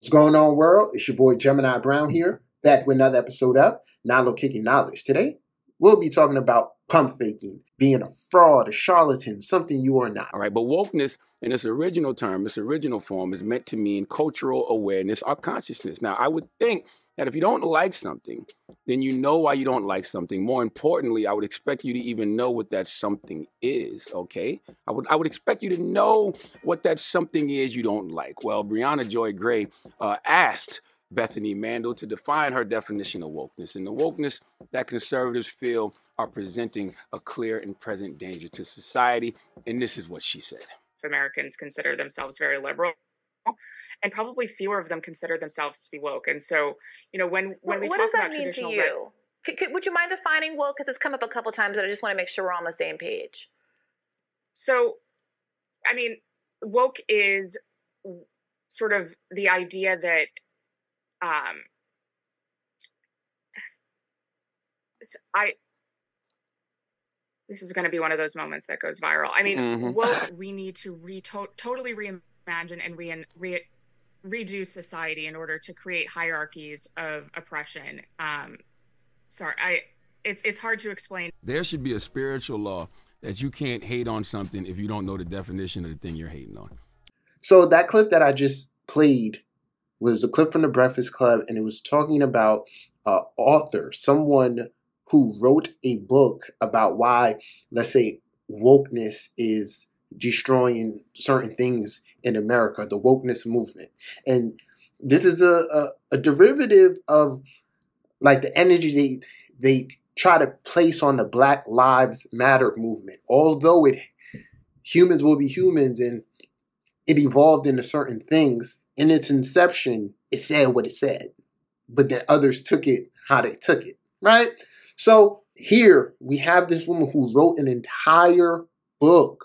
What's going on, world? It's your boy Gemini Brown here, back with another episode of Nalo Kicking Knowledge. Today, we'll be talking about pump faking, being a fraud, a charlatan, something you are not. All right, but wokeness in its original term, its original form, is meant to mean cultural awareness or consciousness. Now, I would think that if you don't like something, then you know why you don't like something. More importantly, I would expect you to even know what that something is, okay? I would expect you to know what that something is you don't like. Well, Brianna Joy Gray asked Bethany Mandel to define her definition of wokeness. And the wokeness that conservatives feel are presenting a clear and present danger to society. And this is what she said. Americans consider themselves very liberal, and probably fewer of them consider themselves to be woke. And so, you know, when we talk about traditional, what does that mean to you? Would you mind defining woke? Because it's come up a couple times, and I just want to make sure we're on the same page. So, I mean, woke is sort of the idea that this is going to be one of those moments that goes viral. I mean, woke, we need to totally reimagine and redo society in order to create hierarchies of oppression. It's hard to explain. There should be a spiritual law that you can't hate on something if you don't know the definition of the thing you're hating on. So that clip that I just played was a clip from the Breakfast Club, and it was talking about an author, someone who wrote a book about why, let's say, wokeness is destroying certain things in America, the wokeness movement. And this is a derivative of like the energy they try to place on the Black Lives Matter movement. Although humans will be humans and it evolved into certain things, in its inception, it said what it said. But then others took it how they took it, right? So here we have this woman who wrote an entire book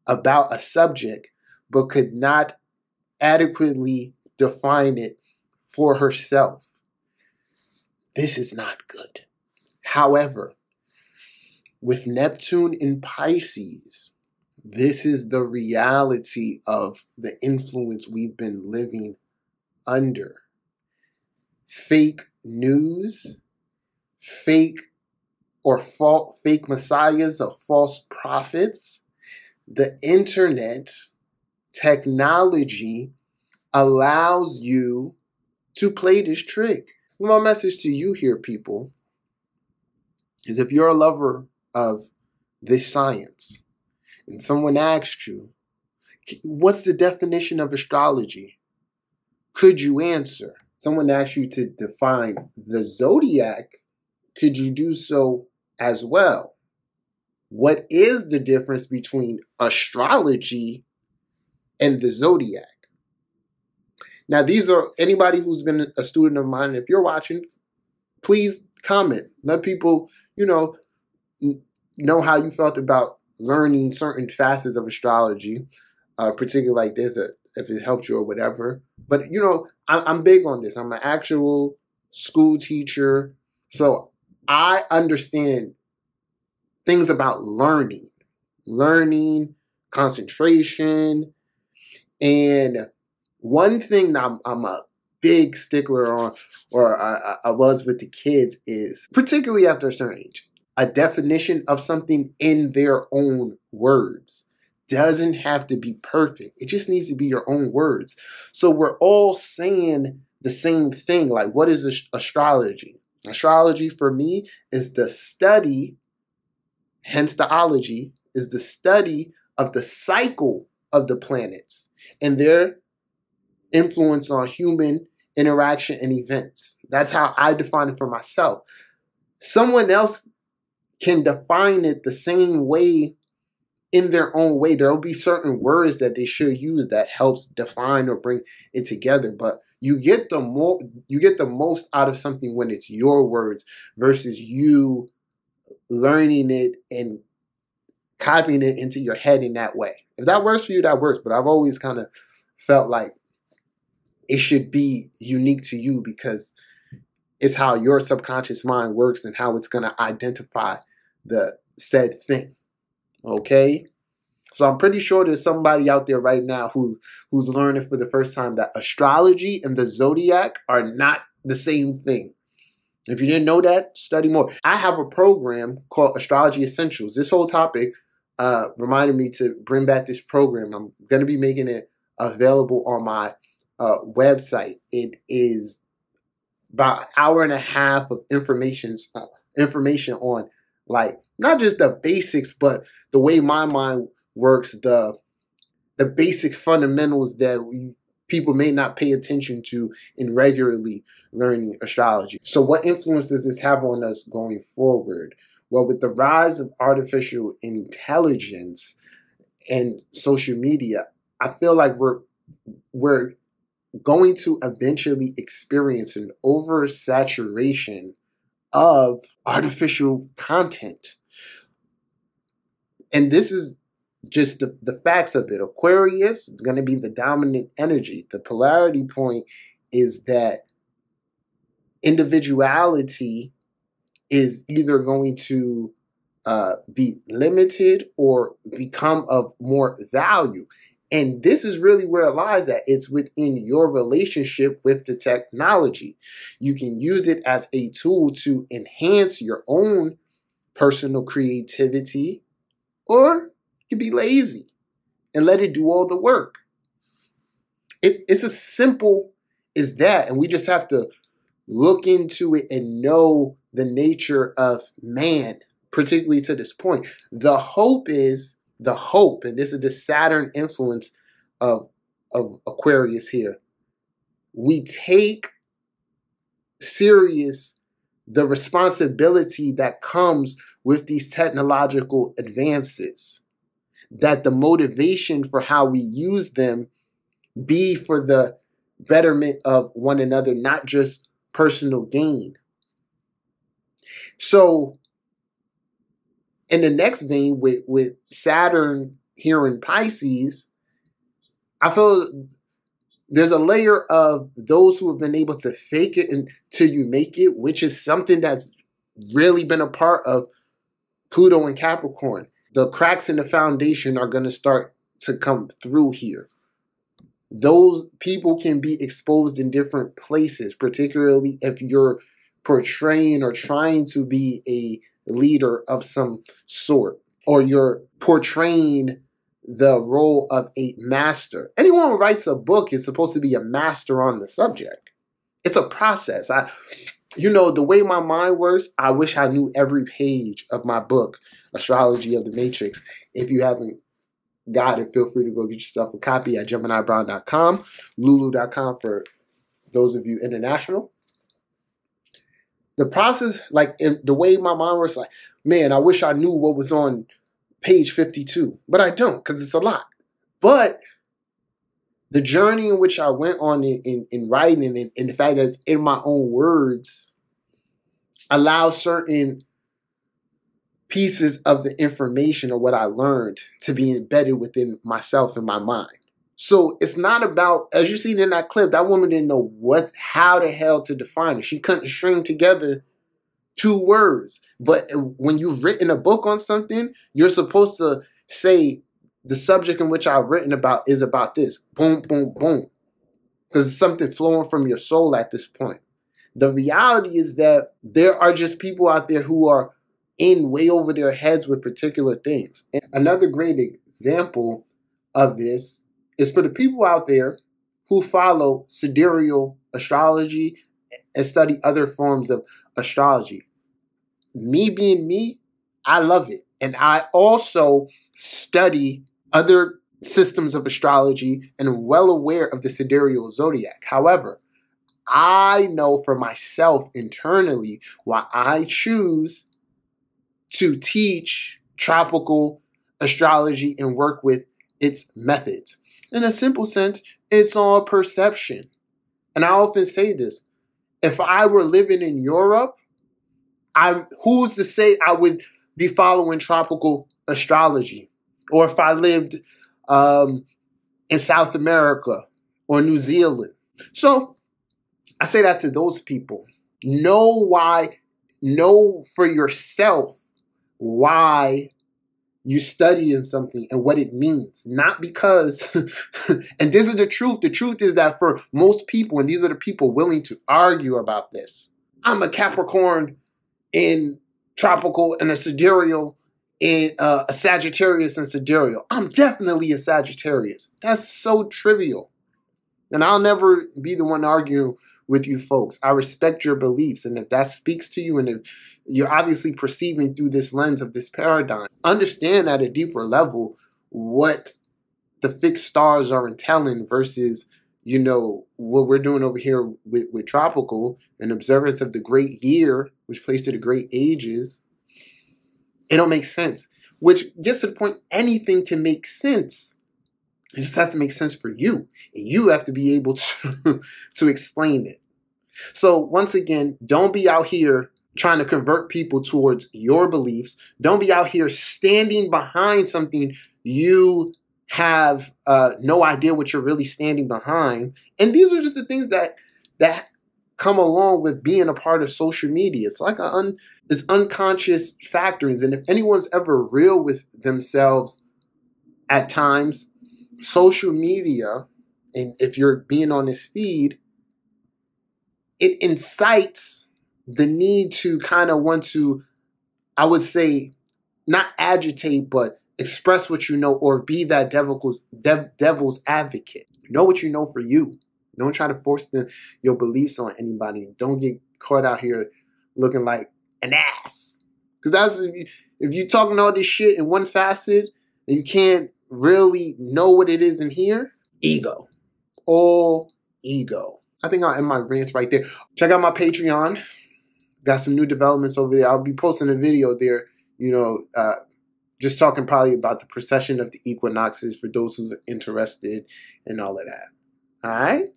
about a subject, but could not adequately define it for herself. This is not good. However, with Neptune in Pisces, this is the reality of the influence we've been living under. Fake news, fake messiahs or false prophets. The internet, technology allows you to play this trick. My message to you here, people, is if you're a lover of this science and someone asked you, what's the definition of astrology? Could you answer? Someone asked you to define the zodiac. Could you do so as well? What is the difference between astrology and the zodiac? Now, these are anybody who's been a student of mine. If you're watching, please comment. Let people, know how you felt about learning certain facets of astrology, particularly like this, if it helped you or whatever. But, I'm big on this. I'm an actual school teacher. So I understand things about learning, concentration. And one thing that I'm a big stickler on, or I was with the kids, is particularly after a certain age, a definition of something in their own words. Doesn't have to be perfect. It just needs to be your own words. So we're all saying the same thing. Like, what is astrology? Astrology for me is the study, hence the ology, is the study of the cycle of the planets and their influence on human interaction and events. That's how I define it for myself. Someone else can define it the same way in their own way. There will be certain words that they should use that helps define or bring it together. But you get the most out of something when it's your words versus you learning it and copying it into your head in that way. If that works for you, that works. But I've always kind of felt like it should be unique to you because it's how your subconscious mind works and how it's going to identify the said thing. Okay? So I'm pretty sure there's somebody out there right now who's learning for the first time that astrology and the zodiac are not the same thing. If you didn't know that, study more. I have a program called Astrology Essentials. This whole topic reminded me to bring back this program. I'm going to be making it available on my website. It is about an hour and a half of information on, like, not just the basics, but the way my mind works, the basic fundamentals that people may not pay attention to in regularly learning astrology. So what influence does this have on us going forward? Well, with the rise of artificial intelligence and social media, I feel like we're going to eventually experience an oversaturation of artificial content. And this is just the facts of it. Aquarius is going to be the dominant energy. The polarity point is that individuality is either going to be limited or become of more value. And this is really where it lies at. It's within your relationship with the technology. You can use it as a tool to enhance your own personal creativity, or you can be lazy and let it do all the work. It's as simple as that. And we just have to look into it and know the nature of man, particularly to this point. The hope, and this is the Saturn influence of Aquarius here. We take serious the responsibility that comes with these technological advances, that the motivation for how we use them be for the betterment of one another, not just personal gain. So in the next vein, with Saturn here in Pisces, I feel there's a layer of those who have been able to fake it until you make it, which is something that's really been a part of Pluto and Capricorn. The cracks in the foundation are going to start to come through here. Those people can be exposed in different places, particularly if you're portraying or trying to be a leader of some sort, or you're portraying the role of a master. Anyone who writes a book is supposed to be a master on the subject. It's a process. The way my mind works, I wish I knew every page of my book, Astrology of the Matrix. If you haven't got it, feel free to go get yourself a copy at GeminiBrown.com, Lulu.com for those of you international. The process, like in the way my mind works, like, man, I wish I knew what was on page 52, but I don't, because it's a lot. But the journey in which I went on in writing it, and the fact that it's in my own words, allows certain pieces of the information or what I learned to be embedded within myself and my mind. So it's not about, as you seen in that clip, that woman didn't know how the hell to define it. She couldn't string together 2 words. But when you've written a book on something, you're supposed to say the subject in which I've written about is about this. Boom, boom, boom. Because it's something flowing from your soul at this point. The reality is that there are just people out there who are in way over their heads with particular things. And another great example of this is for the people out there who follow sidereal astrology and study other forms of astrology. Me being me, I love it. And I also study other systems of astrology and am well aware of the sidereal zodiac. However, I know for myself internally why I choose to teach tropical astrology and work with its methods. In a simple sense, it's all perception. And I often say this, if I were living in Europe, who's to say I would be following tropical astrology? Or if I lived in South America or New Zealand. So I say that to those people. Know for yourself why you studying something and what it means, not because, and this is the truth. The truth is that for most people, and these are the people willing to argue about this, I'm a Capricorn in tropical and a sidereal in a Sagittarius and sidereal. I'm definitely a Sagittarius. That's so trivial. And I'll never be the one arguing with you folks. I respect your beliefs. And if that speaks to you, and if you're obviously perceiving through this lens of this paradigm, understand at a deeper level what the fixed stars are entailing versus, you know, what we're doing over here with tropical, an observance of the great year, which plays to the great ages. It don't make sense. Which gets to the point, anything can make sense. It just has to make sense for you. And you have to be able to explain it. So once again, don't be out here trying to convert people towards your beliefs. Don't be out here standing behind something you have no idea what you're really standing behind. And these are just the things that come along with being a part of social media. It's like it's unconscious factors. And if anyone's ever real with themselves at times, social media, and if you're being on this feed, it incites the need to kind of want to, I would say, not agitate, but express what you know, or be that devil's advocate. Know what you know for you. Don't try to force your beliefs on anybody. Don't get caught out here looking like an ass. Because that's if you're talking all this shit in one facet and you can't really know what it is in here, ego. All ego. I think I'll end my rants right there. Check out my Patreon. Got some new developments over there. I'll be posting a video there, you know, just talking probably about the precession of the equinoxes for those who are interested and all of that. All right?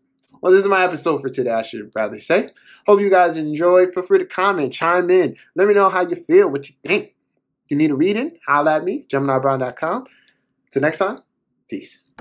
Well, this is my episode for today, I should rather say. Hope you guys enjoyed. Feel free to comment, chime in. Let me know how you feel, what you think. If you need a reading, holla at me, GeminiBrown.com. Till next time, peace.